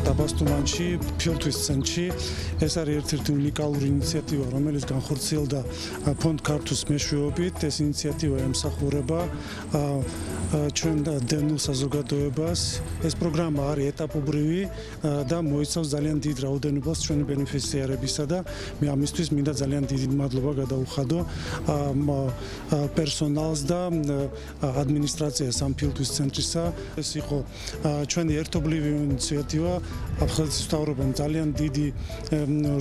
დაბასტუმანში, ფილტვის ცენტრში. ეს არის ერთ-ერთი უნიკალური ინიციატივა, რომელიც განხორციელდა ფონდ ქართუს მეშვეობით. ეს ინიციატივა ემსახურება ჩვენ დევნილ საზოგადოებას. ეს პროგრამა არის ეტაპობრივი და მოიცავს ძალიან დიდ რაოდენობას ჩვენი ბენეფიციარებისა და მე ამისთვის მინდა ძალიან დიდი მადლობა გადაუხადო პერსონალს და ადმინისტრაციას ამ ფილტვის ცენტრისა. ეს იყო ჩვენი ერთობლივი ინიციატივა. აფხაზეთის მთავრობამ ძალიან დიდი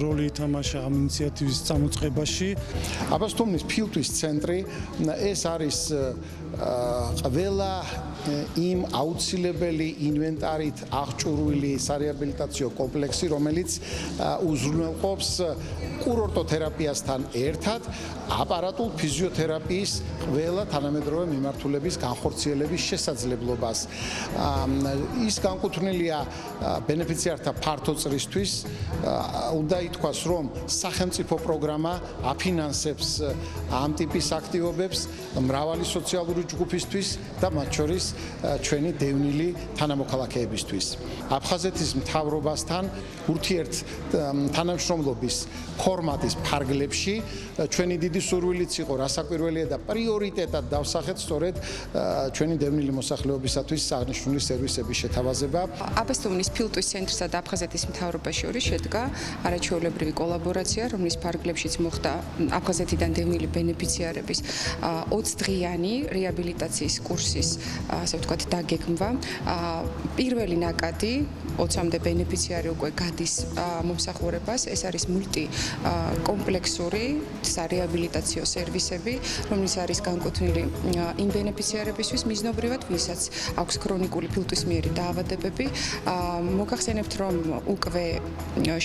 როლი ითამაშა ამ ინიციატივის წამოწყებაში. აბასთუმნის ფილტვის ცენტრი ეს არის ყველა იმ აუცილებელი ინვენტარით აღჭურვილი სარეაბილიტაციო კომპლექსი, რომელიც უზრუნველყოფს კურორტოთერაპიასთან ერთად აპარატულ ფიზიოთერაპიის ყველა თანამედროვე მიმართულების განხორციელების შესაძლებლობას. ის განკუთვნილია ბენეფიციართა ფართო წრისთვის. უნდა ითქვას, რომ სახელმწიფო პროგრამა აფინანსებს ამ ტიპის აქტივობებს მრავალი სოციალური ჯგუფისთვის და მათ შორის ჩვენი დევნილი თანამოქალაქეებისთვის. აფხაზეთის მთავრობასთან ურთიერთ თანამშრომლობის ფორმატის ფარგლებში ჩვენი დიდი სურვილიც იყო რასაკვირველია და პრიორიტეტად დავსახეთ სწორედ ჩვენი დევნილი მოსახლეობისათვის აღნიშნული სერვისების შეთავაზება. აბასთუმნის ფილტვის ცენტრსა და აფხაზეთის მთავრობას შორის შედგა არაჩვეულებრივი კოლაბორაცია, რომლის ფარგლებშიც მოხდა აფხაზეთიდან დევნილი ბენეფიციარების 20 დღიანი რეაბილიტაციის კურსის, ასე ვთქვათ, დაგეგმვა. პირველი ნაკადი 20-მდე ბენეფიციარი უკვე გადის მომსახურებას. ეს არის მულტიკომპლექსური სარეაბილიტაციო სერვისები, რომელიც არის განკუთვნილი იმ ბენეფიციარებისთვის მიზნობრივად, ვისაც აქვს ქრონიკული ფილტვისმიერი დაავადებები. მოგახსენებთ, რომ უკვე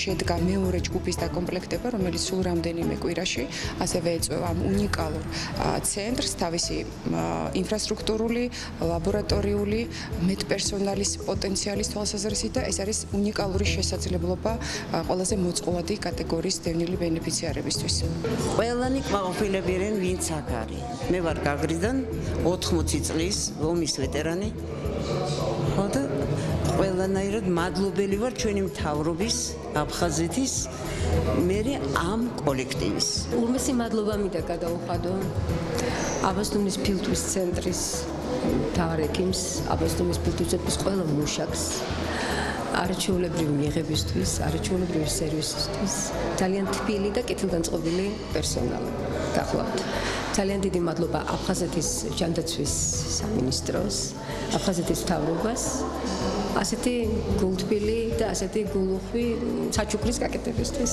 შედგა მეორე ჯგუფის დაკომპლექტება, რომელიც სულ რამდენიმე კვირაში ასევე ეწევა ამ უნიკალურ ცენტრს თავისი ინფრასტრუქტურული, ლაბორატორიული, მეტპერსონალის პოტენციალის თვალსაზრისით და ეს არის უნიკალური შესაძლებლობა ყველაზე მოწყვლადი კატეგორიის დევნილი ბენეფიციარებისთვის. ყველანი კმაყოფილებიან, ვინც აქ არის. მე ვარ გაგრიდან 80 წლის ომის ვეტერანი. ხოდა ყველანაირად მადლობელი ვარ ჩვენი მთავრობის, აფხაზეთის, მე ამ კოლექტივის. ურმესი მადლობა მინდა გადაუხადო აბასთუმნის ფილტვის ცენტრის მთავარ ექიმს, აბასთუმნის ფილტვის ცენტრის ყველა მუშაკს. არაჩვეულებრივი მიღებისთვის, არაჩვეულებრივი სერვისისთვის, ძალიან თბილი და კეთილგანწყობილი პერსონალი გახლავთ. ძალიან დიდი მადლობა აფხაზეთის ჯანდაცვის სამინისტროს, აფხაზეთის მთავრობას, ასეთი გულთბილი და ასეთი გულუხვი საჩუქრის გაკეთებისთვის.